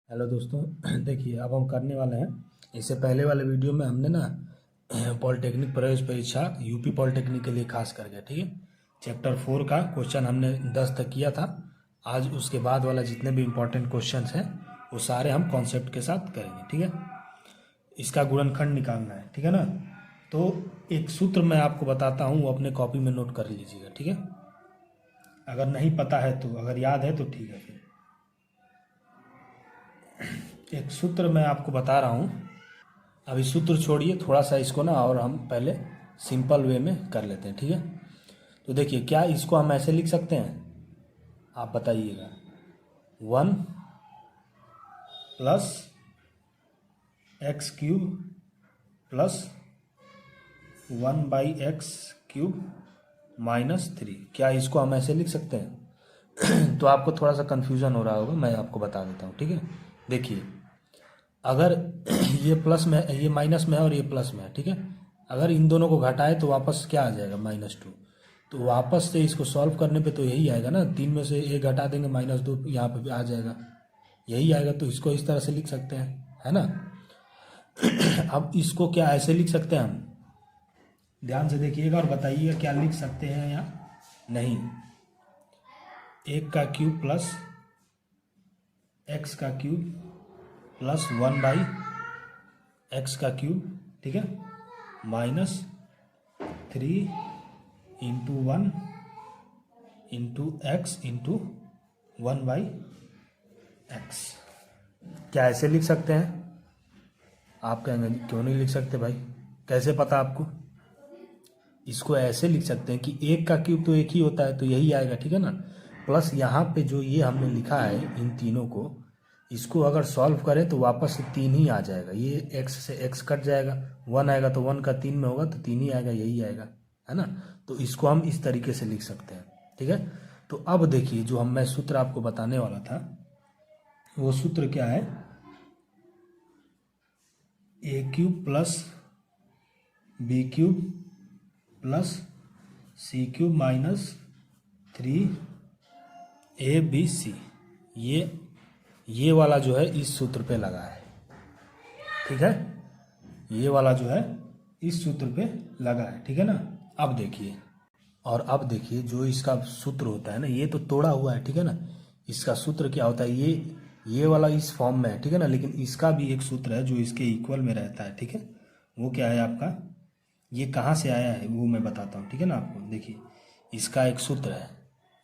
Hello दोस्तों देखिए अब हम करने वाले हैं। इससे पहले वाले वीडियो में हमने ना पॉलिटेक्निक प्रवेश परीक्षा यूपी पॉलिटेक्निक के लिए खास करके ठीक है चैप्टर 4 का क्वेश्चन हमने 10 तक किया था। आज उसके बाद वाला जितने भी इम्पोर्टेंट क्वेश्चंस हैं वो सारे हम कॉन्सेप्ट के साथ करेंगे। ठीक है, इसका गुणनखंड निकालना है। ठीक है ना, तो एक सूत्र मैं आपको बताता हूँ, वो अपने कॉपी में नोट कर लीजिएगा। ठीक है, अगर नहीं पता है तो, अगर याद है तो ठीक है। फिर एक सूत्र मैं आपको बता रहा हूँ। अभी सूत्र छोड़िए, थोड़ा सा इसको ना और हम पहले सिंपल वे में कर लेते हैं। ठीक है, तो देखिए क्या इसको हम ऐसे लिख सकते हैं, आप बताइएगा। 1 plus x cube plus 1/x³ -3, क्या इसको हम ऐसे लिख सकते हैं? तो आपको थोड़ा सा कन्फ्यूज़न हो रहा होगा, मैं आपको बता देता हूँ। ठीक है, देखिए अगर ये प्लस में, ये माइनस में है और ये प्लस में है। ठीक है, अगर इन दोनों को घटाए तो वापस क्या आ जाएगा, -2। तो वापस से इसको सॉल्व करने पे तो यही आएगा ना, 3 में से 1 घटा देंगे -2 यहाँ पे भी आ जाएगा, यही आएगा। तो इसको इस तरह से लिख सकते हैं, है ना। अब इसको क्या ऐसे लिख सकते हैं हम, ध्यान से देखिएगा और बताइएगा क्या लिख सकते हैं या नहीं। 1 का क्यूब प्लस x का क्यूब प्लस 1/x³, ठीक है, -3 × 1 × x × 1/x। क्या ऐसे लिख सकते हैं? आप कहेंगे क्यों नहीं लिख सकते भाई, कैसे पता आपको? इसको ऐसे लिख सकते हैं कि 1 का क्यूब तो 1 ही होता है, तो यही आएगा। ठीक है ना, प्लस यहाँ पे जो ये हमने लिखा है इन तीनों को, इसको अगर सॉल्व करें तो वापस से 3 ही आ जाएगा। ये x से x कट जाएगा, 1 आएगा तो 1 का 3 में होगा तो 3 ही आएगा, यही आएगा, है ना। तो इसको हम इस तरीके से लिख सकते हैं। ठीक है, तो अब देखिए जो मैं सूत्र आपको बताने वाला था, वो सूत्र क्या है, a³ plus b³ plus c³ -3abc, ये वाला जो है इस सूत्र पे लगा है। ठीक है, ये वाला जो है इस सूत्र पे लगा है। ठीक है ना, अब देखिए, और अब देखिए जो इसका सूत्र होता है ना, ये तो तोड़ा हुआ है। ठीक है ना, इसका सूत्र क्या होता है, ये वाला इस फॉर्म में है। ठीक है ना, लेकिन इसका भी एक सूत्र है जो इसके इक्वल में रहता है। ठीक है, वो क्या है आपका, ये कहाँ से आया है वो मैं बताता हूँ। ठीक है ना, आपको देखिए इसका एक सूत्र है,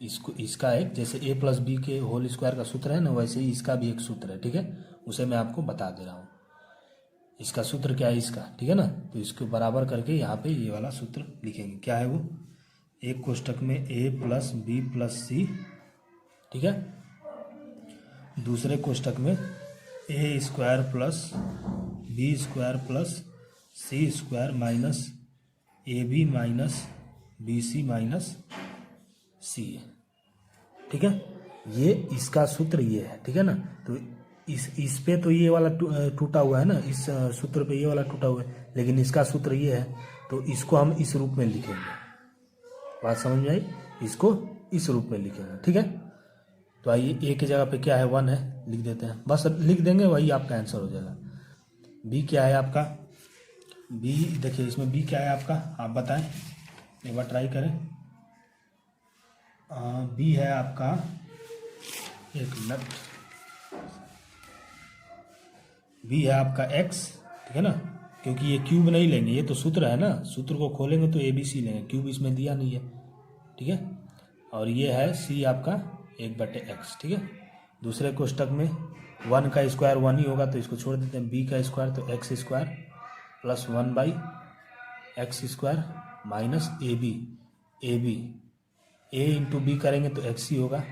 इसका एक, जैसे a+b² का सूत्र है ना, वैसे ही इसका भी एक सूत्र है। ठीक है, उसे मैं आपको बता दे रहा हूँ। इसका सूत्र क्या है इसका, ठीक है ना, तो इसको बराबर करके यहाँ पे ये वाला सूत्र लिखेंगे। क्या है वो, एक कोष्टक में a+b+c, ठीक है, दूसरे कोष्टक में a² + b² + c² -ab -bc -c। ठीक है, ये इसका सूत्र ये है। ठीक है ना, तो इस पे तो ये वाला टूटा हुआ है ना, इस सूत्र पे ये वाला टूटा हुआ है, लेकिन इसका सूत्र ये है, तो इसको हम इस रूप में लिखेंगे। बात समझ में आई, इसको इस रूप में लिखेंगे। ठीक है, तो आइए ए की जगह पे क्या है, 1 है, लिख देते हैं, बस लिख देंगे, वही आपका आंसर हो जाएगा। बी क्या है आपका, बी देखिए इसमें बी क्या है आपका, आप बताएं, एक बार ट्राई करें। बी है आपका, एक मिनट, बी है आपका x। ठीक है ना, क्योंकि ये क्यूब नहीं लेंगे, ये तो सूत्र है ना, सूत्र को खोलेंगे तो ABC लेंगे, क्यूब इसमें दिया नहीं है। ठीक है, और ये है C आपका 1/x। ठीक है, दूसरे कोष्टक में 1 का स्क्वायर 1 ही होगा, तो इसको छोड़ देते हैं। b का स्क्वायर तो x² + 1/x² -ab a × b करेंगे तो x ही होगा,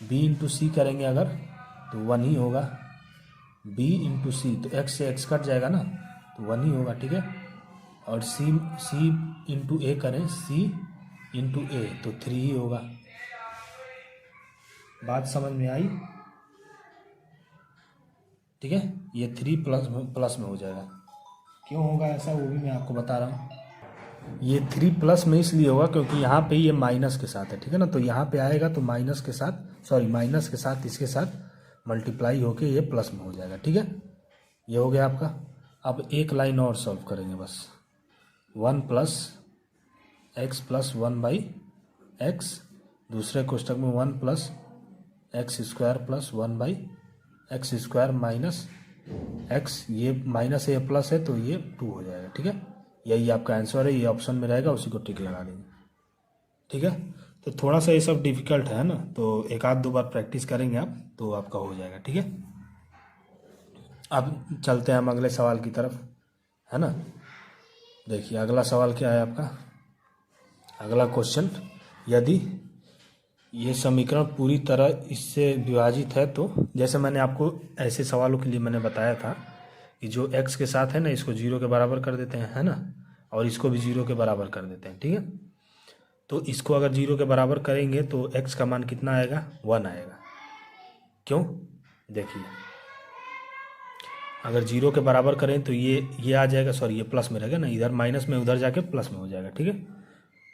b × c करेंगे अगर तो 1 ही होगा, b × c तो x से x कट जाएगा ना, तो 1 ही होगा। ठीक है, और c × a करें, c × a तो 3 ही होगा। बात समझ में आई? ठीक है, ये 3 प्लस में हो जाएगा। क्यों होगा ऐसा वो भी मैं आपको बता रहा हूँ। ये 3 प्लस में इसलिए होगा क्योंकि यहाँ पे ये माइनस के साथ है। ठीक है ना, तो यहाँ पे आएगा तो माइनस के साथ, सॉरी माइनस के साथ इसके साथ मल्टीप्लाई होके ये प्लस में हो जाएगा। ठीक है, ये हो गया आपका। अब एक लाइन और सॉल्व करेंगे बस। 1 प्लस एक्स प्लस 1/x, दूसरे कोष्टक में 1 plus x square plus 1/x² minus x, ये माइनस है प्लस है तो ये 2 हो जाएगा। ठीक है, यही आपका आंसर है, ये ऑप्शन में रहेगा, उसी को टिक लगा देंगे। ठीक है, तो थोड़ा सा ये सब डिफिकल्ट है ना, तो एक आध दो बार प्रैक्टिस करेंगे आप तो आपका हो जाएगा। ठीक है, अब चलते हैं हम अगले सवाल की तरफ, है ना। देखिए अगला सवाल क्या है आपका। अगला क्वेश्चन, यदि ये समीकरण पूरी तरह इससे विभाजित है तो, जैसे मैंने आपको ऐसे सवालों के लिए मैंने बताया था कि जो x के साथ है ना, इसको 0 के बराबर कर देते हैं, है ना, और इसको भी 0 के बराबर कर देते हैं। ठीक है, तो इसको अगर 0 के बराबर करेंगे तो x का मान कितना आएगा, 1 आएगा। क्यों, देखिए अगर 0 के बराबर करें तो ये आ जाएगा, सॉरी ये प्लस में रहेगा ना, इधर माइनस में उधर जाके प्लस में हो जाएगा। ठीक है,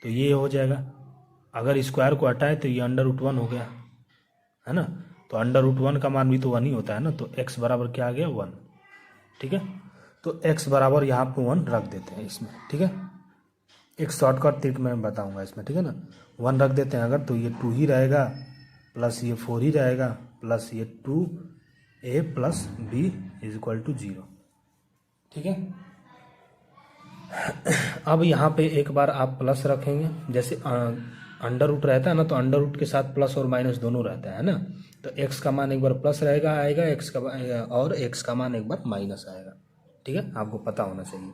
तो ये हो जाएगा। अगर स्क्वायर को हटाए तो ये √1 हो गया, है ना, तो √1 का मान भी तो 1 ही होता है ना, तो x बराबर क्या आ गया, 1। ठीक है, तो x बराबर यहाँ पे 1 रख देते हैं इसमें। ठीक है, एक शॉर्टकट ट्रिक मैं बताऊंगा इसमें। ठीक है ना, 1 रख देते हैं अगर, तो ये 2 ही रहेगा, प्लस ये 4 ही रहेगा, प्लस ये 2a प्लस b = 0। ठीक है, अब यहाँ पे एक बार आप प्लस रखेंगे, जैसे अंडर रूट रहता है ना, तो अंडर रूट के साथ प्लस और माइनस दोनों रहता है ना, तो x का मान एक बार प्लस रहेगा आएगा, और x का मान एक बार माइनस आएगा। ठीक है, आपको पता होना चाहिए।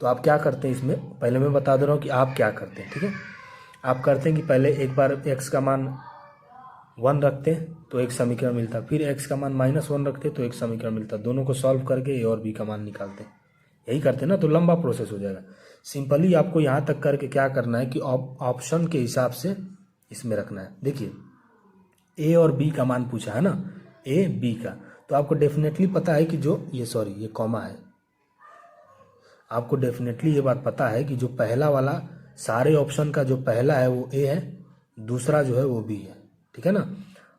तो आप क्या करते हैं इसमें, पहले मैं बता दे रहा हूँ कि आप क्या करते हैं। ठीक है, आप करते हैं कि पहले एक बार x का मान 1 रखते हैं तो एक समीकरण मिलता, फिर x का मान -1 रखते हैं तो एक समीकरण मिलता, दोनों को सॉल्व करके a और b का मान निकालते हैं। यही करते हैं ना, तो लंबा प्रोसेस हो जाएगा। सिंपली आपको यहाँ तक करके क्या करना है कि ऑप्शन के हिसाब से इसमें रखना है। देखिए a और b का मान पूछा है ना, a b का, तो आपको डेफिनेटली पता है कि जो ये कॉमा है, आपको डेफिनेटली ये बात पता है कि जो पहला वाला सारे ऑप्शन का जो पहला है वो a है, दूसरा जो है वो b है। ठीक है ना,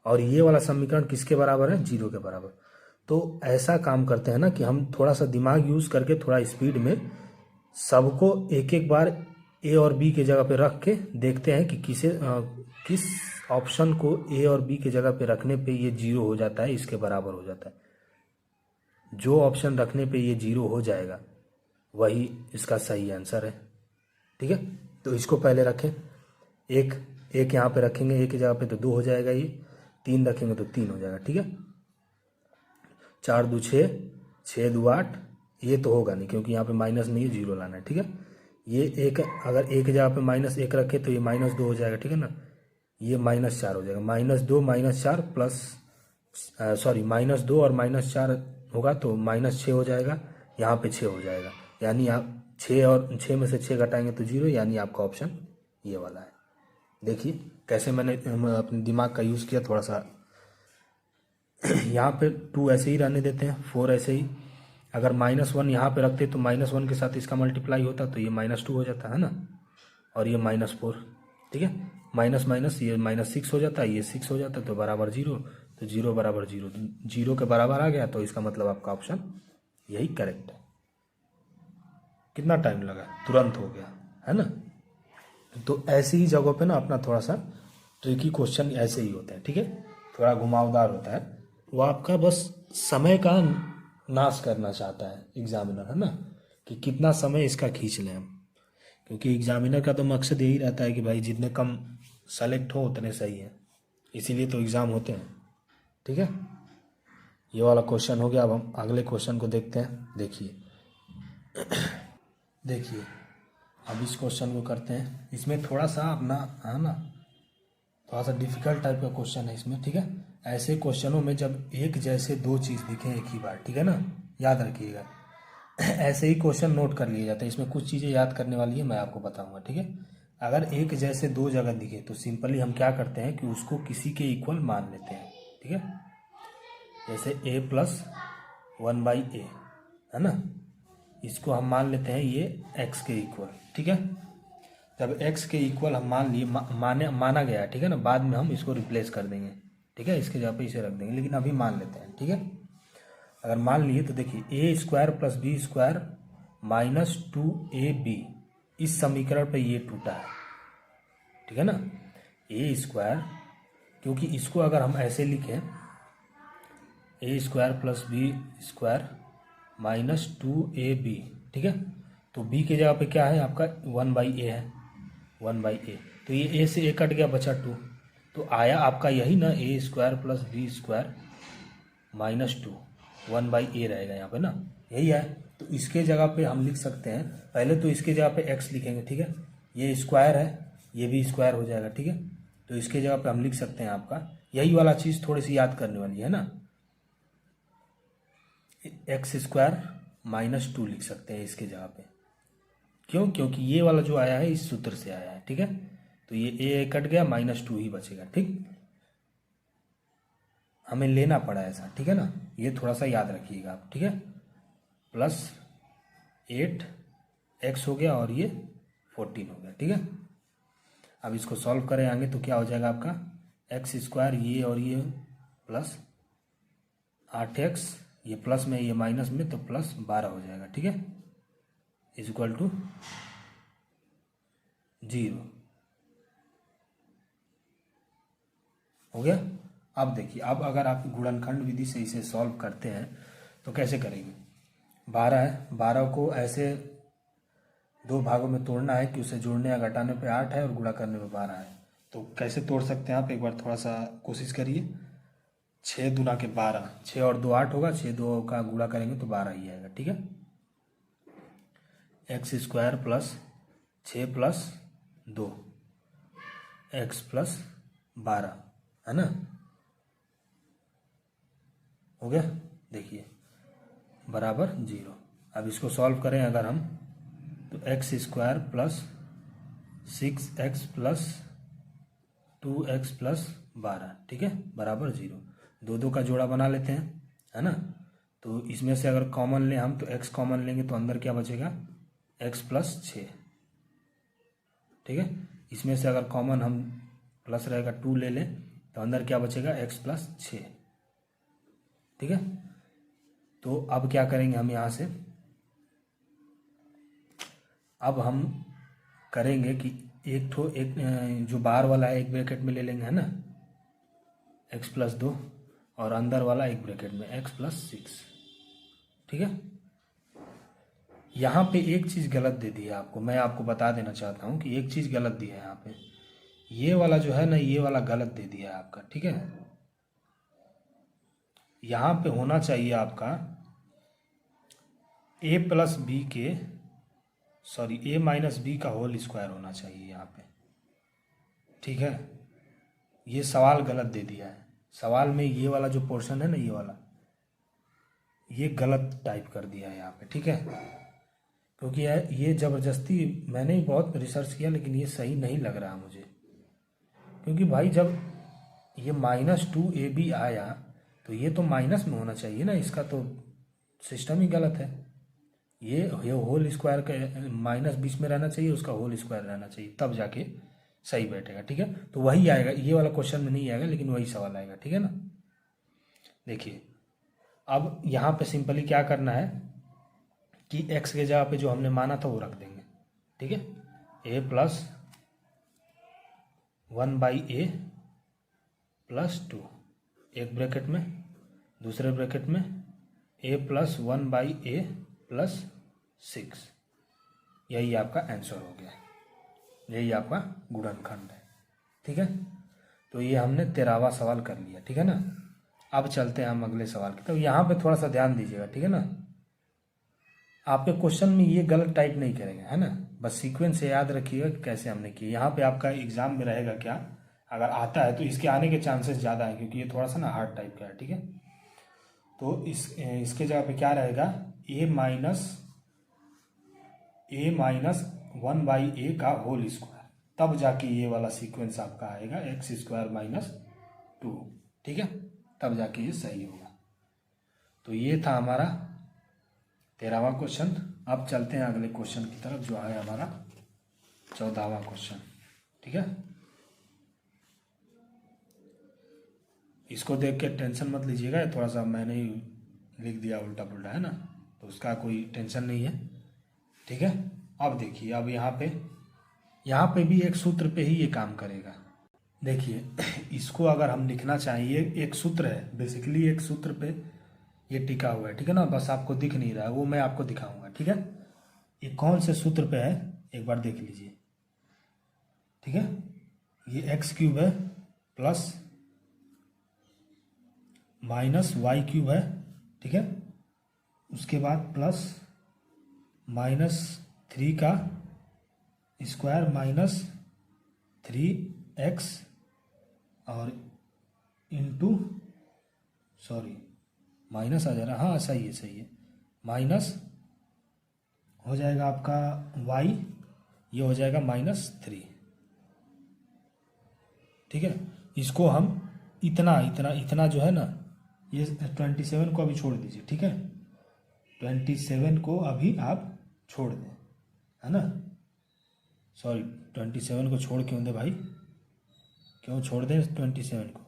और ये वाला समीकरण किसके बराबर है, 0 के बराबर। तो ऐसा काम करते हैं ना कि हम थोड़ा सा दिमाग यूज़ करके थोड़ा स्पीड में सबको एक एक बार a और b के जगह पे रख के देखते हैं कि किस ऑप्शन को a और b के जगह पे रखने पे ये 0 हो जाता है, इसके बराबर हो जाता है। जो ऑप्शन रखने पे ये 0 हो जाएगा वही इसका सही आंसर है। ठीक है, तो इसको पहले रखें, एक यहाँ पे रखेंगे, एक की जगह पे तो 2 हो जाएगा, ये 3 रखेंगे तो 3 हो जाएगा। ठीक है, 4 2 6, 6 2 8, ये तो होगा नहीं क्योंकि यहाँ पे माइनस नहीं है, 0 लाना है। ठीक है, ये एक, अगर एक जगह पे -1 रखे तो ये -2 हो जाएगा। ठीक है ना, ये -4 हो जाएगा, -2 -4 प्लस -2 और -4 होगा तो -6 हो जाएगा, यहाँ पे 6 हो जाएगा, यानी आप 6 और 6 में से 6 घटाएंगे तो 0, यानी आपका ऑप्शन ये वाला है। देखिए कैसे मैंने अपने दिमाग का यूज़ किया थोड़ा सा। यहाँ पे 2 ऐसे ही रहने देते हैं, 4 ऐसे ही, अगर -1 यहाँ पे रखते तो -1 के साथ इसका मल्टीप्लाई होता तो ये -2 हो जाता है ना, और ये -4। ठीक है, माइनस माइनस ये -6 हो जाता है, ये 6 हो जाता है, तो बराबर 0, तो 0 बराबर 0, 0 के बराबर आ गया, तो इसका मतलब आपका ऑप्शन यही करेक्ट है। कितना टाइम लगा, तुरंत हो गया, है ना। तो ऐसी ही जगहों पे ना अपना थोड़ा सा ट्रिकी क्वेश्चन ऐसे ही होता है। ठीक है, थोड़ा घुमावदार होता है, वो आपका बस समय का नाश करना चाहता है एग्जामिनर, है ना, कि कितना समय इसका खींच लें हम, क्योंकि एग्जामिनर का तो मकसद यही रहता है कि भाई जितने कम सेलेक्ट हो उतने सही है, इसीलिए तो एग्ज़ाम होते हैं। ठीक है, ये वाला क्वेश्चन हो गया। अब हम अगले क्वेश्चन को देखते हैं। देखिए अब इस क्वेश्चन को करते हैं, इसमें थोड़ा सा अपना, है ना, थोड़ा सा डिफिकल्ट टाइप का क्वेश्चन है इसमें। ठीक है, ऐसे क्वेश्चनों में जब एक जैसे दो चीज़ दिखें एक ही बार, ठीक है ना, याद रखिएगा, ऐसे ही क्वेश्चन नोट कर लिए जाते हैं। इसमें कुछ चीज़ें याद करने वाली है, मैं आपको बताऊंगा। ठीक है, अगर एक जैसे दो जगह दिखे तो सिंपली हम क्या करते हैं कि उसको किसी के इक्वल मान लेते हैं। ठीक है, जैसे a + 1/a, है ना, इसको हम मान लेते हैं ये x के इक्वल। ठीक है, जब x के इक्वल हम मान लिए, माना गया, ठीक है ना, बाद में हम इसको रिप्लेस कर देंगे। ठीक है, इसके जगह पे इसे रख देंगे, लेकिन अभी मान लेते हैं। ठीक है, अगर मान लिए तो देखिए A square plus B square minus 2ab, इस समीकरण पे ये टूटा है। ठीक है ना, ए स्क्वायर, क्योंकि इसको अगर हम ऐसे लिखें A square plus B square minus 2ab, ठीक है, तो बी के जगह पे क्या है आपका 1/a है, 1/a, तो ये ए से ए कट गया, बचा 2, तो आया आपका यही ना A square plus B square minus 2, 1/a रहेगा यहाँ पे ना, यही है। तो इसके जगह पे हम लिख सकते हैं, पहले तो इसके जगह पे x लिखेंगे। ठीक है, ये स्क्वायर है, ये भी स्क्वायर हो जाएगा। ठीक है, तो इसके जगह पे हम लिख सकते हैं आपका यही वाला चीज़, थोड़ी सी याद करने वाली है ना, एक्स स्क्वायर माइनस 2 लिख सकते हैं इसके जगह पे। क्यों? क्योंकि ये वाला जो आया है इस सूत्र से आया है। ठीक है, तो ये ए कट गया, -2 ही बचेगा। ठीक, हमें लेना पड़ा ऐसा। ठीक है ना, ये थोड़ा सा याद रखिएगा आप। ठीक है, प्लस 8x हो गया और ये 14 हो गया। ठीक है, अब इसको सॉल्व करें आगे तो क्या हो जाएगा आपका एक्स स्क्वायर, ये और ये प्लस 8x, ये प्लस में ये माइनस में, तो प्लस 12 हो जाएगा। ठीक है, इज इक्वल टू 0 हो गया। अब देखिए, अब अगर आप गुणनखंड विधि से इसे सॉल्व करते हैं तो कैसे करेंगे। 12 है, 12 को ऐसे दो भागों में तोड़ना है कि उसे जोड़ने या घटाने पे 8 है और गुणा करने पे 12 है। तो कैसे तोड़ सकते हैं आप, एक बार थोड़ा सा कोशिश करिए। 6 दूना के 12, 6 और 2 8 होगा, 6 2 का गुणा करेंगे तो 12 ही आएगा। ठीक है, x square plus 6 plus 2 x plus 12 है ना, हो गया। देखिए बराबर 0। अब इसको सॉल्व करें अगर हम, तो x square plus 6x plus 2x plus 12, ठीक है, बराबर 0। दो दो का जोड़ा बना लेते हैं, है ना। तो इसमें से अगर कॉमन लें हम, तो x कॉमन लेंगे तो अंदर क्या बचेगा x प्लस 6। ठीक है, इसमें से अगर कॉमन हम प्लस रहेगा 2 ले लें तो अंदर क्या बचेगा x प्लस 6। ठीक है, तो अब क्या करेंगे हम यहाँ से, अब हम करेंगे कि एक जो बाहर वाला है एक ब्रैकेट में ले लेंगे, है ना, x प्लस 2, और अंदर वाला एक ब्रैकेट में x प्लस 6। ठीक है, यहाँ पे एक चीज़ गलत दे दी है आपको, मैं आपको बता देना चाहता हूँ कि एक चीज़ गलत दी है यहाँ पे, ये वाला जो है ना, ये वाला गलत दे दिया है आपका। ठीक है, यहाँ पे होना चाहिए आपका a प्लस बी के, सॉरी a माइनस बी का होल स्क्वायर होना चाहिए यहाँ पे। ठीक है, ये सवाल गलत दे दिया है, सवाल में ये वाला जो पोर्शन है ना, ये वाला, ये गलत टाइप कर दिया है यहाँ पे। ठीक है, क्योंकि ये ज़बरदस्ती, मैंने ही बहुत रिसर्च किया लेकिन ये सही नहीं लग रहा मुझे, क्योंकि भाई जब ये -2ab आया तो ये तो माइनस में होना चाहिए ना, इसका तो सिस्टम ही गलत है। ये होल स्क्वायर का माइनस बीच में रहना चाहिए, उसका होल स्क्वायर रहना चाहिए, तब जाके सही बैठेगा। ठीक है, तो वही आएगा, ये वाला क्वेश्चन में नहीं आएगा लेकिन वही सवाल आएगा। ठीक है ना, देखिए अब यहाँ पे सिंपली क्या करना है कि x के जगह पे जो हमने माना था वो रख देंगे। ठीक है, a प्लस 1/a प्लस 2, एक ब्रैकेट में, दूसरे ब्रैकेट में a प्लस 1/a प्लस 6, यही आपका आंसर हो गया, यही आपका गुणनखंड है। ठीक है, तो ये हमने 13वां सवाल कर लिया। ठीक है ना, अब चलते हैं हम अगले सवाल की। तो यहाँ पे थोड़ा सा ध्यान दीजिएगा। ठीक है ना, आपके क्वेश्चन में ये गलत टाइप नहीं करेंगे, है ना, बस सीक्वेंस से याद रखिएगा कि कैसे हमने किया। यहाँ पे आपका एग्जाम में रहेगा क्या, अगर आता है तो इसके आने के चांसेस ज़्यादा हैं, क्योंकि ये थोड़ा सा ना हार्ड टाइप का है। ठीक है, तो इसके जगह पे क्या रहेगा, a माइनस 1/a का होल स्क्वायर, तब जाके ये वाला सीक्वेंस आपका आएगा एक्स स्क्वायर माइनस 2। ठीक है, तब जाके ये सही होगा। तो ये था हमारा 13वां क्वेश्चन। अब चलते हैं अगले क्वेश्चन की तरफ, जो है हमारा 14वां क्वेश्चन। ठीक है, इसको देख के टेंशन मत लीजिएगा, थोड़ा सा मैंने ही लिख दिया उल्टा पुल्टा, है ना, तो उसका कोई टेंशन नहीं है, ठीक है। अब देखिए, अब यहाँ पे भी एक सूत्र पे ही ये काम करेगा। देखिए इसको अगर हम लिखना चाहिए, एक सूत्र है बेसिकली, एक सूत्र पे ये टिका हुआ है, ठीक है ना, बस आपको दिख नहीं रहा है, वो मैं आपको दिखाऊंगा, ठीक है। ये कौन से सूत्र पे है एक बार देख लीजिए, ठीक है। ये एक्स क्यूब है प्लस माइनस वाई क्यूब है, ठीक है। उसके बाद प्लस माइनस 3 का स्क्वायर माइनस 3x और इंटू, सॉरी माइनस आ जा रहा, हाँ सही है, माइनस हो जाएगा आपका y, ये हो जाएगा -3, ठीक है। इसको हम इतना जो है ना, ये 27 को अभी छोड़ दीजिए, ठीक है। 27 को अभी आप छोड़ दें, है ना, सॉरी 27 को छोड़ क्यों दे भाई, क्यों छोड़ दें 27 को?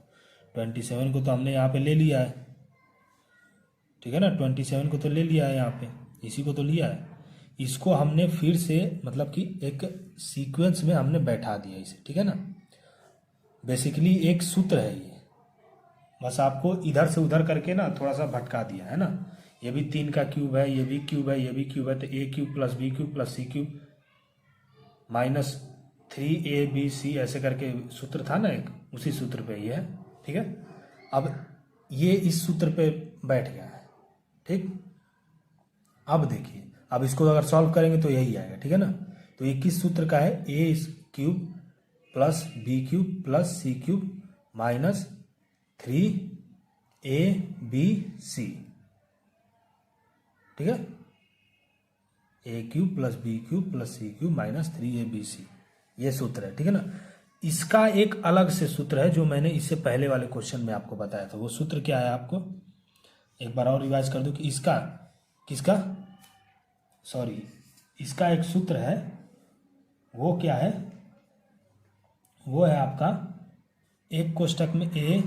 27 को तो हमने यहाँ पे ले लिया है, ठीक है ना, 27 को तो ले लिया है यहाँ पे, इसी को तो लिया है। इसको हमने फिर से मतलब कि एक सीक्वेंस में हमने बैठा दिया इसे, ठीक है ना। बेसिकली एक सूत्र है ये, बस आपको इधर से उधर करके ना थोड़ा सा भटका दिया, है ना। ये भी 3 का क्यूब है, ये भी क्यूब है, ये भी क्यूब है, तो a cube plus b cube plus c cube minus 3abc ऐसे करके सूत्र था ना एक, उसी सूत्र पे ये है, ठीक है। अब ये इस सूत्र पे बैठ गया है, ठीक। अब देखिए, अब इसको अगर सॉल्व करेंगे तो यही आएगा, ठीक है ना। तो ये किस सूत्र का है, A cube plus B cube plus C cube minus 3abc, ठीक है। A cube plus B cube plus C cube minus 3abc, ये सूत्र है, ठीक है ना। इसका एक अलग से सूत्र है जो मैंने इससे पहले वाले क्वेश्चन में आपको बताया था। वो सूत्र क्या है, आपको एक बार और रिवाइज कर दूं कि इसका किसका, सॉरी इसका एक सूत्र है, वो क्या है, वो है आपका एक कोष्टक में a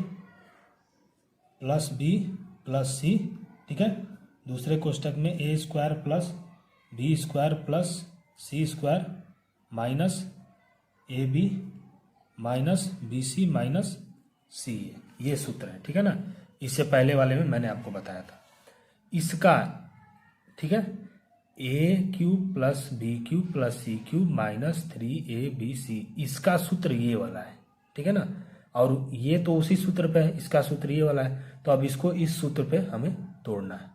plus B plus C, ठीक है। दूसरे कोष्टक में a square plus B square plus C square minus A B minus B C minus C, ये सूत्र है, ठीक है ना। इससे पहले वाले में मैंने आपको बताया था इसका, ठीक है। A cube plus B cube plus C cube minus 3abc, इसका सूत्र ये वाला है, ठीक है ना। और ये तो उसी सूत्र पे है, इसका सूत्र ये वाला है, तो अब इसको इस सूत्र पे हमें तोड़ना है।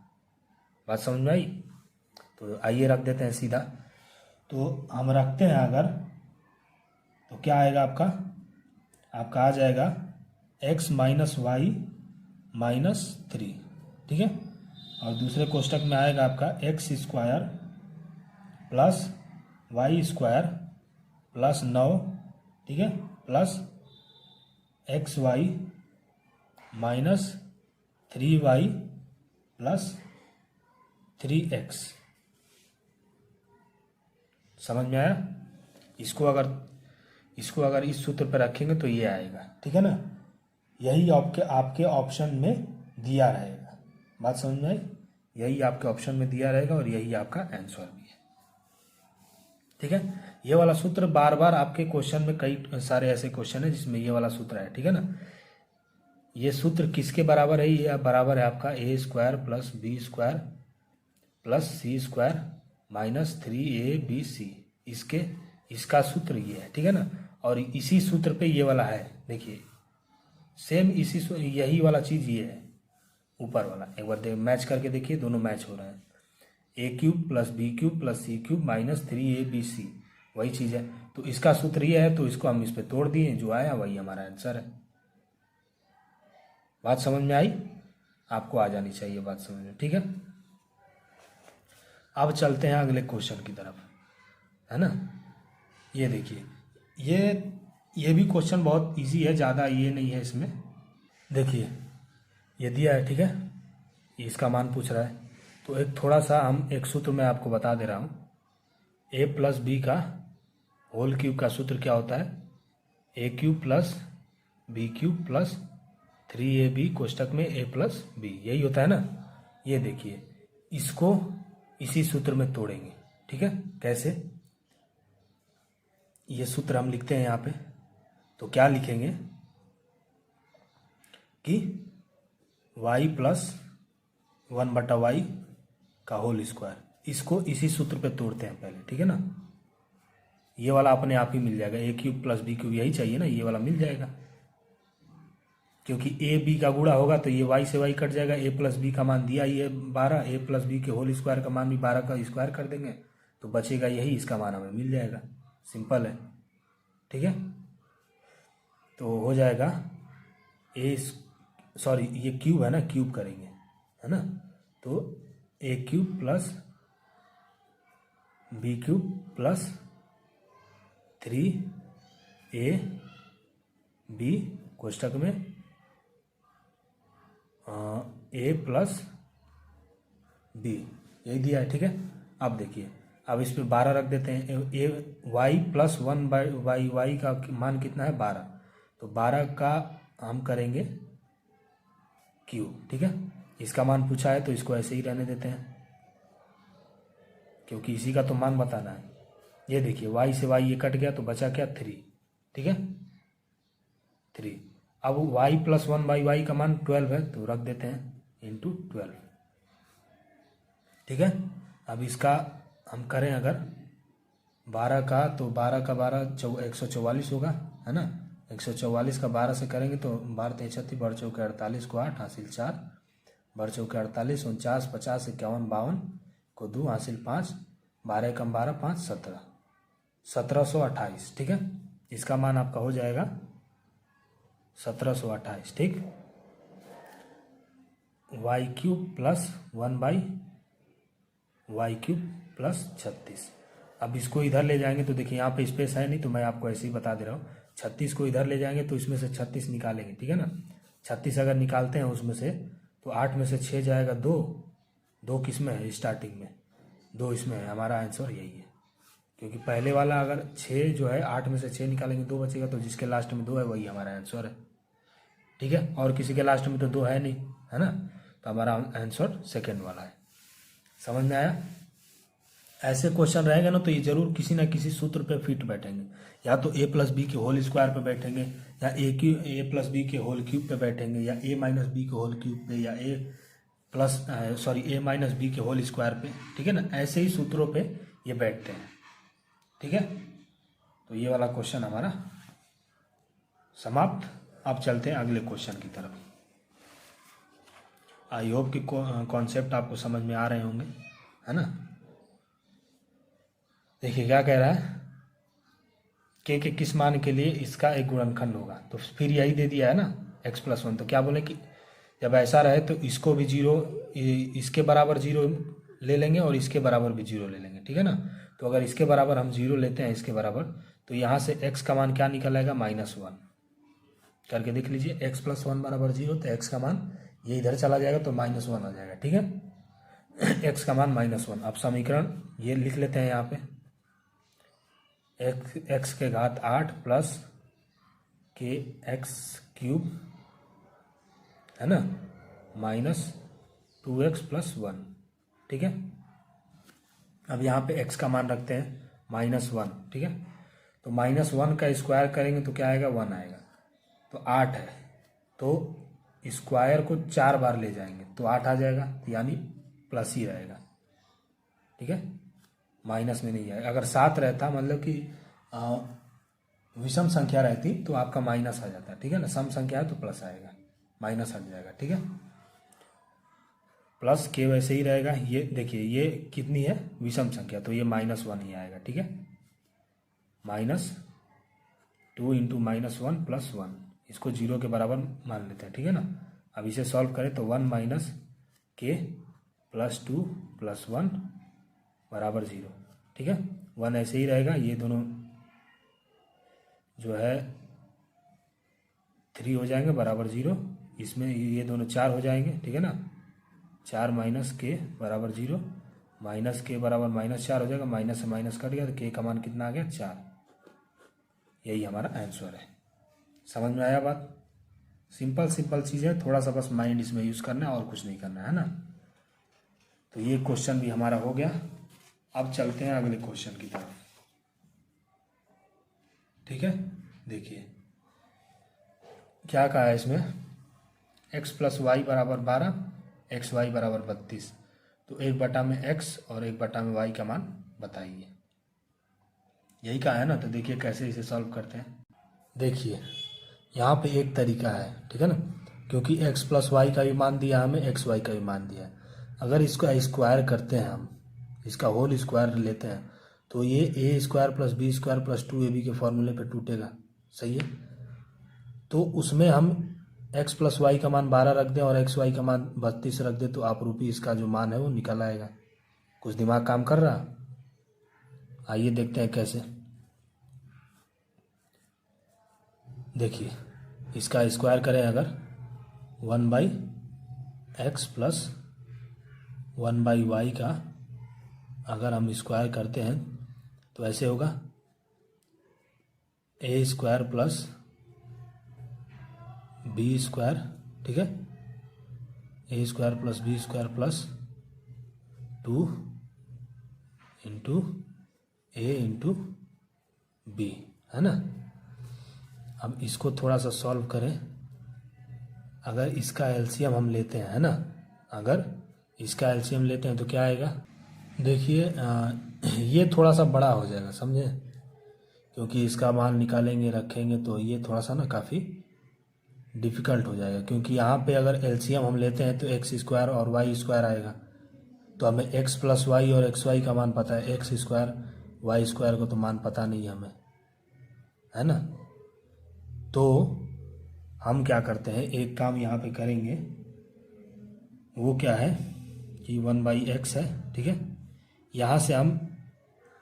बात समझ में आई? तो आइए रख देते हैं सीधा। तो हम रखते हैं अगर, तो क्या आएगा आपका आ जाएगा x माइनस वाई माइनस 3, ठीक है। और दूसरे कोष्टक में आएगा आपका x square plus y square plus 9, ठीक है, plus x y minus 3y plus 3x। समझ में आया? इसको अगर इस सूत्र पर रखेंगे तो ये आएगा, ठीक है ना। यही आपके ऑप्शन में दिया रहेगा। बात समझ में आई? यही आपके ऑप्शन में दिया रहेगा और यही आपका आंसर भी है, ठीक है। ये वाला सूत्र बार बार आपके क्वेश्चन में, कई सारे ऐसे क्वेश्चन है जिसमें ये वाला सूत्र है, ठीक है ना। ये सूत्र किसके बराबर है? ये बराबर है आपका a square plus B square plus C square minus 3abc, इसका सूत्र ये है, ठीक है ना। और इसी सूत्र पे ये वाला है, देखिए सेम यही वाला चीज ये है ऊपर वाला। एक बार मैच करके देखिए, दोनों मैच हो रहा है। A cube plus B cube plus C cube minus 3abc, वही चीज है। तो इसका सूत्र ये है, तो इसको हम इस पे तोड़ दिए, जो आया वही हमारा आंसर है। बात समझ में आई? आपको आ जानी चाहिए बात समझ में, ठीक है। अब चलते हैं अगले क्वेश्चन की तरफ, है ना। ये देखिए, ये भी क्वेश्चन बहुत इजी है, ज़्यादा ये नहीं है इसमें। देखिए ये दिया है, ठीक है, ये इसका मान पूछ रहा है। तो एक थोड़ा सा हम एक सूत्र मैं आपको बता दे रहा हूँ। ए प्लस बी का होल क्यूब का सूत्र क्या होता है? A cube plus B cube plus 3ab कोष्टक में a प्लस बी, यही होता है ना। ये देखिए, इसको इसी सूत्र में तोड़ेंगे, ठीक है। कैसे, ये सूत्र हम लिखते हैं यहाँ पे, तो क्या लिखेंगे कि y प्लस 1/y का होल स्क्वायर, इसको इसी सूत्र पे तोड़ते हैं पहले, ठीक है ना। ये वाला अपने आप ही मिल जाएगा, a³ प्लस b³ यही चाहिए ना, ये वाला मिल जाएगा, क्योंकि a b का गुणा होगा तो ये y से y कट जाएगा। a प्लस बी का मान दिया ही है 12, a प्लस बी के होल स्क्वायर का मान भी 12 का स्क्वायर कर देंगे तो बचेगा यही, इसका मान हमें मिल जाएगा। सिंपल है, ठीक है। तो हो जाएगा ये क्यूब है ना, क्यूब करेंगे है ना, तो a³ plus b³ plus 3ab कोष्टक में a प्लस बी, यही दिया है, ठीक है। अब देखिए, अब इस पे 12 रख देते हैं। y प्लस 1/y का मान कितना है 12, तो 12 का हम करेंगे क्यूब, ठीक है। इसका मान पूछा है तो इसको ऐसे ही रहने देते हैं, क्योंकि इसी का तो मान बताना है। ये देखिए, y से y ये कट गया तो बचा क्या 3, ठीक है 3। अब y प्लस 1/y का मान 12 है तो रख देते हैं इंटू 12, ठीक है। अब इसका हम करें अगर 12 का, तो 12 का 12 144 होगा, है ना। 144 का 12 से करेंगे तो 12 36 बढ़ चौके 48 को 8 हासिल 4, बढ़ चौके 48 49 50 51 52 को 2 हासिल 5, 12 कम 12 5 17, 1728, ठीक है। इसका मान आपका हो जाएगा 1728, ठीक। y³ plus 1/y³ plus 36। अब इसको इधर ले जाएंगे तो देखिए यहाँ पे स्पेस है नहीं, तो मैं आपको ऐसे ही बता दे रहा हूँ। 36 को इधर ले जाएंगे तो इसमें से 36 निकालेंगे, ठीक है ना। 36 अगर निकालते हैं उसमें से, तो 8 में से 6 जाएगा 2 किस में है स्टार्टिंग में, 2 इसमें है। हमारा आंसर यही है, क्योंकि पहले वाला अगर 6 जो है 8 में से 6 निकालेंगे 2 बचेगा, तो जिसके लास्ट में 2 है वही हमारा आंसर है, ठीक है। और किसी के लास्ट में तो 2 है नहीं, है ना, तो हमारा आंसर सेकेंड वाला है। समझ में आया। ऐसे क्वेश्चन रहेगा ना तो ये जरूर किसी ना किसी सूत्र पे फिट बैठेंगे, या तो a प्लस बी के होल स्क्वायर पे बैठेंगे, या a प्लस बी के होल क्यूब पे बैठेंगे, या a माइनस बी के होल क्यूब पे, या a माइनस बी के होल स्क्वायर पे, ठीक है ना। ऐसे ही सूत्रों पे ये बैठते हैं, ठीक है। तो ये वाला क्वेश्चन हमारा समाप्त। अब चलते हैं अगले क्वेश्चन की तरफ। आई होप कि कॉन्सेप्ट आपको समझ में आ रहे होंगे, है ना। देखिए क्या कह रहा है, के किस मान के लिए इसका एक गुणनखंड होगा, तो फिर यही दे दिया है ना x प्लस 1। तो क्या बोले कि जब ऐसा रहे तो इसको भी 0, इसके बराबर 0 ले लेंगे और इसके बराबर भी 0 ले लेंगे, ठीक है ना। तो अगर इसके बराबर हम 0 लेते हैं, इसके बराबर, तो यहाँ से x का मान क्या निकल आएगा -1 करके देख लीजिए। x प्लस 1 बराबर 0, तो x का मान ये इधर चला जाएगा तो -1 आ जाएगा, ठीक है। x का मान -1। अब समीकरण ये लिख लेते हैं यहाँ पे, x के घात 8 प्लस kx³ है ना, -2x प्लस 1, ठीक है। अब यहाँ पे x का मान रखते हैं -1, ठीक है। तो -1 का स्क्वायर करेंगे तो क्या आएगा 1 आएगा, तो 8 है, तो स्क्वायर को 4 बार ले जाएंगे तो 8 आ जाएगा, यानी प्लस ही रहेगा, ठीक है, माइनस में नहीं आएगा। अगर 7 रहता, मतलब कि विषम संख्या रहती, तो आपका माइनस आ जाता है, ठीक है ना। सम संख्या है तो प्लस आएगा, माइनस हट जाएगा, ठीक है। प्लस के वैसे ही रहेगा। ये देखिए, ये कितनी है विषम संख्या, तो ये -1 ही आएगा, ठीक है। -2 इंटू -1 प्लस 1, इसको 0 के बराबर मान लेते हैं, ठीक है ना। अब इसे सॉल्व करें तो 1 माइनस के प्लस 2 प्लस 1 बराबर 0, ठीक है। 1 ऐसे ही रहेगा, ये दोनों जो है 3 हो जाएंगे बराबर 0, इसमें ये दोनों 4 हो जाएंगे, ठीक है ना। 4 माइनस के बराबर 0, माइनस के बराबर -4 हो जाएगा, माइनस से माइनस कट गया तो के का मान कितना आ गया 4। यही हमारा आंसर है। समझ में आया बात। सिंपल सिंपल चीज़ है, थोड़ा सा बस माइंड इसमें यूज़ करना है और कुछ नहीं करना है ना। तो ये क्वेश्चन भी हमारा हो गया। अब चलते हैं अगले क्वेश्चन की तरफ। ठीक है, देखिए क्या कहा है इसमें, x प्लस वाई बराबर 12, एक्स वाई बराबर 32। तो 1/में x और 1/में y का मान बताइए। यही कहा है ना। तो देखिए कैसे इसे सॉल्व करते हैं। देखिए यहाँ पे एक तरीका है, ठीक है ना, क्योंकि x प्लस वाई का भी मान दिया हमें, एक्स वाई का भी मान दिया है। अगर इसको स्क्वायर करते हैं हम, इसका होल स्क्वायर लेते हैं, तो ये A square plus B square plus 2ab के फॉर्मूले पे टूटेगा। सही है। तो उसमें हम x प्लस वाई का मान 12 रख दें और एक्स वाई का मान 32 रख दें, तो आप रूपी इसका जो मान है वो निकल आएगा। कुछ दिमाग काम कर रहा। आइए देखते हैं कैसे। देखिए इसका स्क्वायर करें अगर 1/x प्लस 1/y का अगर हम स्क्वायर करते हैं तो ऐसे होगा A square plus B square, ठीक है, A square plus B square plus 2 into A into B, है ना। अब इसको थोड़ा सा सॉल्व करें। अगर इसका एलसीएम हम लेते हैं, है ना, अगर इसका एलसीएम लेते हैं तो क्या आएगा। देखिए ये थोड़ा सा बड़ा हो जाएगा, समझे, क्योंकि इसका मान निकालेंगे रखेंगे तो ये थोड़ा सा ना काफ़ी डिफ़िकल्ट हो जाएगा। क्योंकि यहाँ पे अगर एलसीएम हम लेते हैं तो एक्स स्क्वायर और वाई स्क्वायर आएगा। तो हमें एक्स प्लस वाई और एक्स वाई का मान पता है, एक्स स्क्वायर वाई स्क्वायर को तो मान पता नहीं है हमें, है ना। तो हम क्या करते हैं, एक काम यहाँ पे करेंगे, वो क्या है कि 1/x है, ठीक है। यहाँ से हम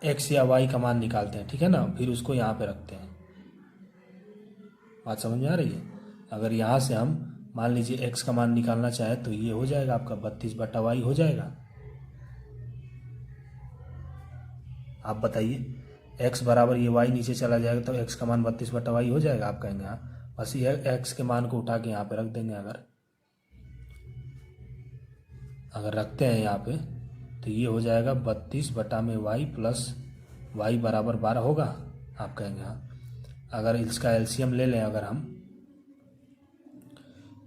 x या y का मान निकालते हैं, ठीक है ना, फिर उसको यहाँ पे रखते हैं। बात समझ में आ रही है। अगर यहाँ से हम मान लीजिए x का मान निकालना चाहे तो ये हो जाएगा आपका 32/y हो जाएगा। आप बताइए x बराबर ये y नीचे चला जाएगा तो x का मान 32/y हो जाएगा। आप कहेंगे हाँ, बस ये x के मान को उठा के यहाँ पे रख देंगे। अगर रखते हैं यहाँ पे तो ये हो जाएगा 32/y प्लस y बराबर 12 होगा। आप कहेंगे हाँ। अगर इसका एलसीएम ले लें अगर हम,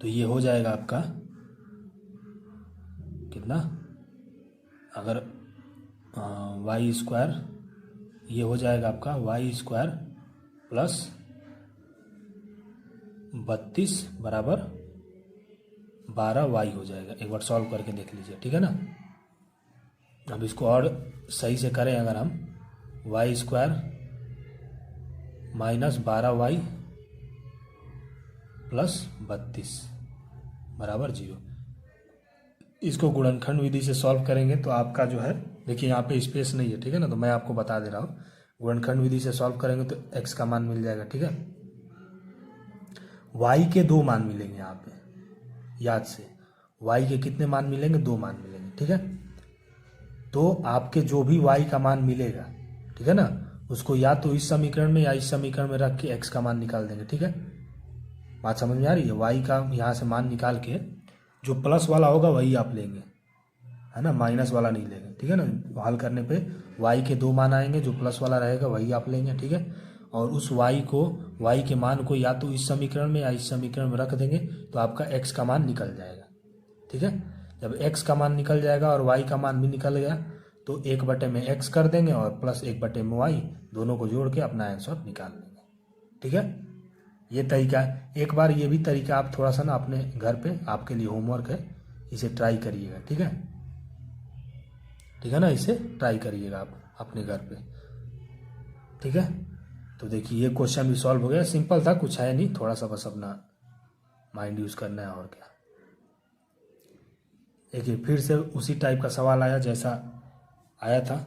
तो ये हो जाएगा आपका कितना, अगर वाई स्क्वायर, ये हो जाएगा आपका वाई स्क्वायर प्लस 32 बराबर 12y हो जाएगा। एक बार सॉल्व करके देख लीजिए, ठीक है ना। अब इसको और सही से करें अगर हम, Y square minus 12y plus 32 बराबर 0। इसको गुणनखंड विधि से सॉल्व करेंगे तो आपका जो है, देखिए यहाँ पे स्पेस नहीं है, ठीक है ना, तो मैं आपको बता दे रहा हूँ। गुणनखंड विधि से सॉल्व करेंगे तो x का मान मिल जाएगा, ठीक है। y के 2 मान मिलेंगे यहाँ पे, याद से y के कितने मान मिलेंगे, 2 मान मिलेंगे, ठीक है। तो आपके जो भी y का मान मिलेगा, ठीक है ना, उसको या तो इस समीकरण में या इस समीकरण में रख के x का मान निकाल देंगे, ठीक है। बात समझ में आ रही है। y का यहाँ से मान निकाल के जो प्लस वाला होगा वही आप लेंगे, है ना, माइनस वाला नहीं लेंगे, ठीक है ना। हल करने पे y के 2 मान आएंगे, जो प्लस वाला रहेगा वही आप लेंगे, ठीक है। और उस y के मान को या तो इस समीकरण में या इस समीकरण में रख देंगे तो आपका x का मान निकल जाएगा, ठीक है। जब x का मान निकल जाएगा और y का मान भी निकल गया तो 1/x कर देंगे और प्लस 1/y, दोनों को जोड़ के अपना आंसर निकाल लेंगे, ठीक है। ये तरीका है। एक बार ये भी तरीका आप थोड़ा सा ना अपने घर पे, आपके लिए होमवर्क है, इसे ट्राई करिएगा, ठीक है, ठीक है ना। इसे ट्राई करिएगा आप अपने घर पे, ठीक है। तो देखिए ये क्वेश्चन भी सॉल्व हो गया। सिंपल था, कुछ है नहीं, थोड़ा सा बस अपना माइंड यूज करना है और क्या। देखिए फिर से उसी टाइप का सवाल आया जैसा आया था।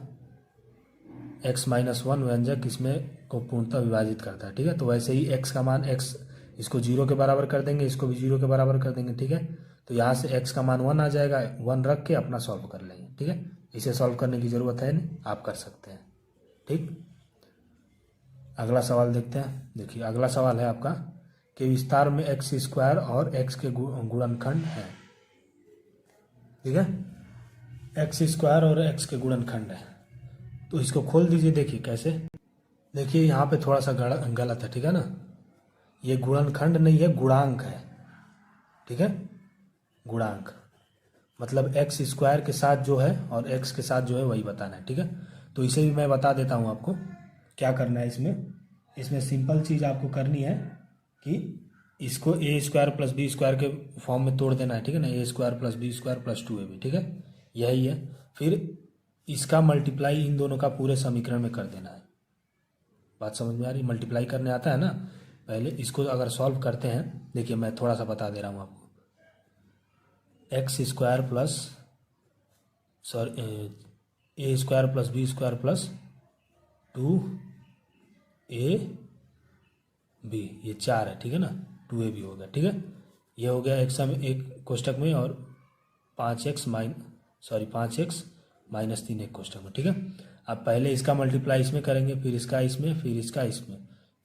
x-1 व्यंजक इसमें को पूर्णतः विभाजित करता है, ठीक है। तो वैसे ही x का मान, x इसको 0 के बराबर कर देंगे, इसको भी 0 के बराबर कर देंगे, ठीक है। तो यहाँ से x का मान 1 आ जाएगा, 1 रख के अपना सॉल्व कर लेंगे, ठीक है। इसे सॉल्व करने की ज़रूरत है नहीं, आप कर सकते हैं, ठीक। अगला सवाल देखते हैं। देखिए अगला सवाल है आपका के विस्तार में एक्स स्क्वायर और एक्स के गुणनखंड है। ठीक है, एक्स स्क्वायर और एक्स के गुणनखंड है। तो इसको खोल दीजिए, देखिए कैसे। देखिए यहाँ पे थोड़ा सा गलत है, ठीक है ना, ये गुणनखंड नहीं है, गुणांक है। ठीक है, गुणांक मतलब एक्स स्क्वायर के साथ जो है और एक्स के साथ जो है वही बताना है। ठीक है, तो इसे भी मैं बता देता हूँ आपको क्या करना है। इसमें सिंपल चीज़ आपको करनी है कि इसको A square plus B square के फॉर्म में तोड़ देना है। ठीक है ना, A square plus B square plus 2ab। ठीक है, यही है। फिर इसका मल्टीप्लाई इन दोनों का पूरे समीकरण में कर देना है। बात समझ में आ रही? मल्टीप्लाई करने आता है ना। पहले इसको अगर सॉल्व करते हैं, देखिए मैं थोड़ा सा बता दे रहा हूँ आपको। X square plus A square plus B square plus 2ab, ये 4 है। ठीक है ना, 2ab हो गया। ठीक है, ये हो गया एक कोष्टक में और 5x माइनस 3 एक कोष्टक में। ठीक है, अब पहले इसका मल्टीप्लाई इसमें करेंगे, फिर इसका इसमें, फिर इसका इसमें,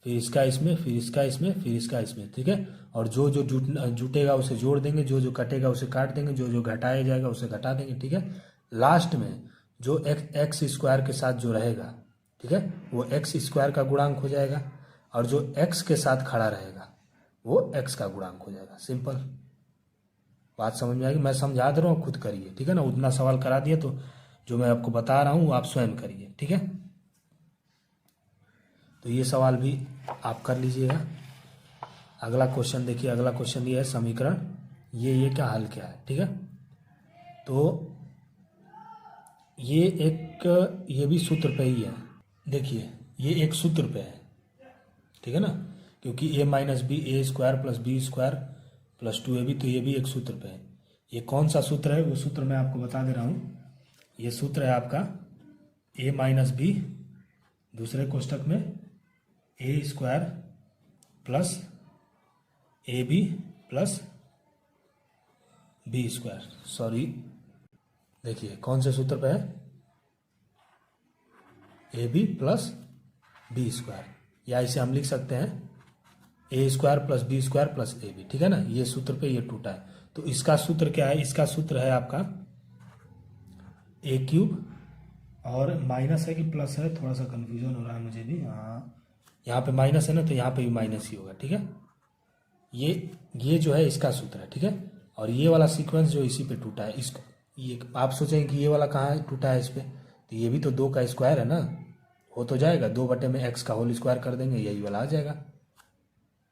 फिर इसका इसमें, फिर इसका इसमें, फिर इसका इसमें। ठीक है, और जो जो जुटेगा उसे जोड़ देंगे, जो जो कटेगा उसे काट देंगे, जो जो घटाया जाएगा उसे घटा देंगे। ठीक है, लास्ट में जो एक्स स्क्वायर के साथ जो रहेगा, ठीक है, वो एक्स स्क्वायर का गुणांक हो जाएगा, और जो एक्स के साथ खड़ा रहेगा वो एक्स का गुणांक हो जाएगा। सिंपल बात समझ में आएगी? मैं समझा दे रहा हूँ, खुद करिए। ठीक है ना, उतना सवाल करा दिया तो जो मैं आपको बता रहा हूँ आप स्वयं करिए। ठीक है, तो ये सवाल भी आप कर लीजिएगा। अगला क्वेश्चन देखिए, अगला क्वेश्चन ये है समीकरण ये क्या हल क्या है। ठीक है, तो ये भी सूत्र पे ही है। देखिए ये एक सूत्र पे है, ठीक है ना, क्योंकि a minus b a square plus B square plus 2ab, तो ये भी एक सूत्र पे है। ये कौन सा सूत्र है वो सूत्र मैं आपको बता दे रहा हूँ। ये सूत्र है आपका a माइनस बी, दूसरे कोष्टक में A square plus ab plus B square. Sorry, देखिए कौन से सूत्र पे है, ab प्लस बी स्क्वायर, या इसे हम लिख सकते हैं A square plus B square plus ab। ठीक है ना, ये सूत्र पे ये टूटा है। तो इसका सूत्र क्या है? इसका सूत्र है आपका a क्यूब, और माइनस है कि प्लस है, थोड़ा सा कंफ्यूजन हो रहा है मुझे भी। हाँ, यहाँ पे माइनस है ना, तो यहाँ पे भी माइनस ही होगा। ठीक है, ये जो है इसका सूत्र है। ठीक है, और ये वाला सीक्वेंस जो इसी पे टूटा है, इसको ये आप सोचेंगे कि ये वाला कहाँ है टूटा है इस पे, तो ये भी तो 2 का स्क्वायर है ना, हो तो जाएगा 2 बटे में x का होल स्क्वायर कर देंगे, यही वाला आ जाएगा।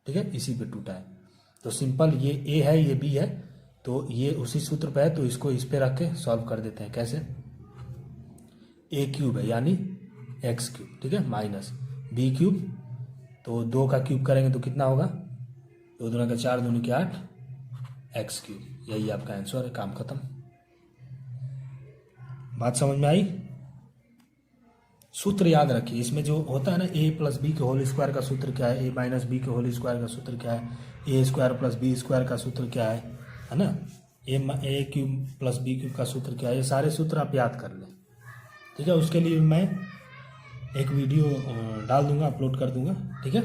ठीक है, इसी पे टूटा है। तो सिंपल ये a है, ये b है, तो ये उसी सूत्र पे है, तो इसको इस पे रख के सॉल्व कर देते हैं। कैसे? a क्यूब है यानी x क्यूब, ठीक है, माइनस b क्यूब, तो 2 का क्यूब करेंगे तो कितना होगा, 2 दूना का 4, दूनी के 8, x क्यूब। यही आपका आंसर है, काम खत्म। बात समझ में आई? सूत्र याद रखिए, इसमें जो होता है ना a प्लस बी के होल स्क्वायर का सूत्र क्या है, a माइनस बी के होल स्क्वायर का सूत्र क्या है, A square plus B square का सूत्र क्या है ना, ए क्यूब प्लस बी क्यूब का सूत्र क्या है, ये सारे सूत्र आप याद कर लें। ठीक है, उसके लिए मैं एक वीडियो डाल दूंगा, अपलोड कर दूंगा। ठीक है,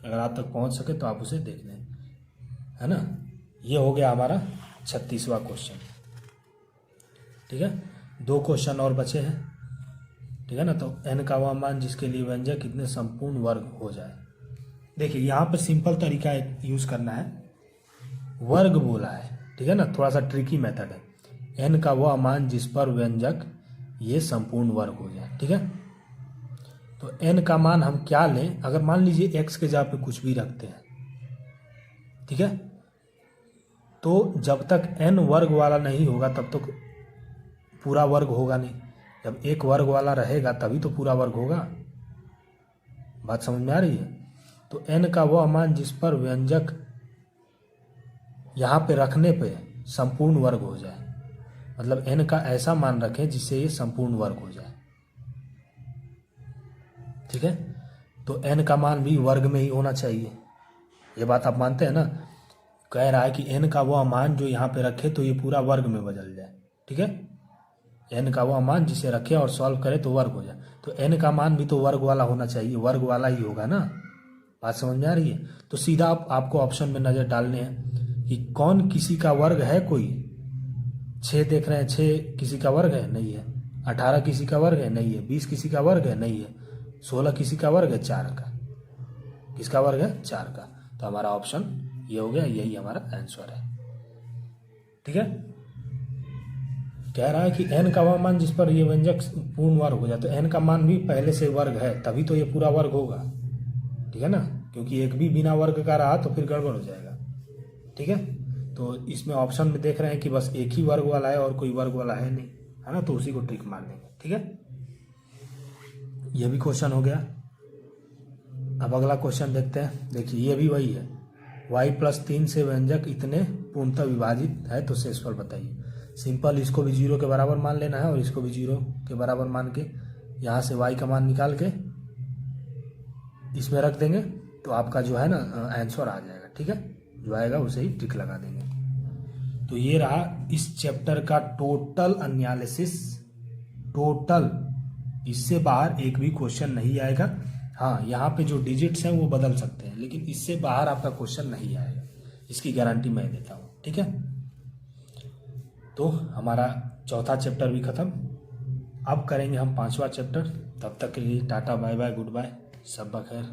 अगर आप तक पहुंच सके तो आप उसे देख लें, है ना। ये हो गया हमारा 36वां क्वेश्चन। ठीक है, 2 क्वेश्चन और बचे हैं। ठीक है ना, तो n का वह मान जिसके लिए व्यंजक कितने संपूर्ण वर्ग हो जाए। देखिए यहाँ पर सिंपल तरीका यूज करना है, वर्ग बोला है। ठीक है ना, थोड़ा सा ट्रिकी मेथड है। n का वह मान जिस पर व्यंजक ये संपूर्ण वर्ग हो जाए। ठीक है, तो n का मान हम क्या लें, अगर मान लीजिए x के जगह पे कुछ भी रखते हैं, ठीक है, तो जब तक n वर्ग वाला नहीं होगा तब तक पूरा वर्ग होगा नहीं। जब एक वर्ग वाला रहेगा तभी तो पूरा वर्ग होगा। बात समझ में आ रही है? तो n का वह मान जिस पर व्यंजक यहाँ पे रखने पे संपूर्ण वर्ग हो जाए, मतलब n का ऐसा मान रखें जिससे ये संपूर्ण वर्ग हो जाए। ठीक है, तो n का मान भी वर्ग में ही होना चाहिए, ये बात आप मानते हैं ना। कह रहा है कि n का वह मान जो यहाँ पे रखे तो ये पूरा वर्ग में बदल जाए। ठीक है, n का वह मान जिसे रखे और सॉल्व करे तो वर्ग हो जाए, तो n का मान भी तो वर्ग वाला होना चाहिए, वर्ग वाला ही होगा ना, बात समझ में आ रही है? तो सीधा आपको ऑप्शन में नज़र डालने हैं कि कौन किसी का वर्ग है कोई। 6 देख रहे हैं, 6 किसी का वर्ग है? नहीं है। 18 किसी का वर्ग है? नहीं है। 20 किसी का वर्ग है? नहीं है। 16 किसी का वर्ग है? 4 का। किसका वर्ग है? 4 का। तो हमारा ऑप्शन ये हो गया, यही हमारा आंसर है। ठीक है। कह रहा है कि n का वह मान जिस पर ये व्यंजक पूर्ण वर्ग हो जाए, तो n का मान भी पहले से वर्ग है, तभी तो ये पूरा वर्ग होगा। ठीक है ना, क्योंकि एक भी बिना वर्ग का रहा तो फिर गड़बड़ हो जाएगा। ठीक है, तो इसमें ऑप्शन में देख रहे हैं कि बस एक ही वर्ग वाला है और कोई वर्ग वाला है नहीं, है ना, तो उसी को ट्रिक मार देंगे। ठीक है, ये भी क्वेश्चन हो गया। अब अगला क्वेश्चन देखते हैं। देखिए ये भी वही है, y+3 से व्यंजक इतने पूर्णतः विभाजित है तो शेषफल बताइए। सिंपल, इसको भी 0 के बराबर मान लेना है और इसको भी 0 के बराबर मान के यहाँ से y का मान निकाल के इसमें रख देंगे तो आपका जो है ना आंसर आ जाएगा। ठीक है, जो आएगा उसे ही टिक लगा देंगे। तो ये रहा इस चैप्टर का टोटल एनालिसिस। टोटल, इससे बाहर एक भी क्वेश्चन नहीं आएगा। हाँ, यहाँ पे जो डिजिट्स हैं वो बदल सकते हैं, लेकिन इससे बाहर आपका क्वेश्चन नहीं आएगा, इसकी गारंटी मैं देता हूँ। ठीक है, तो हमारा चौथा चैप्टर भी खत्म। अब करेंगे हम 5वां चैप्टर। तब तक के लिए tata, bye bye, goodbye, सब बखैर।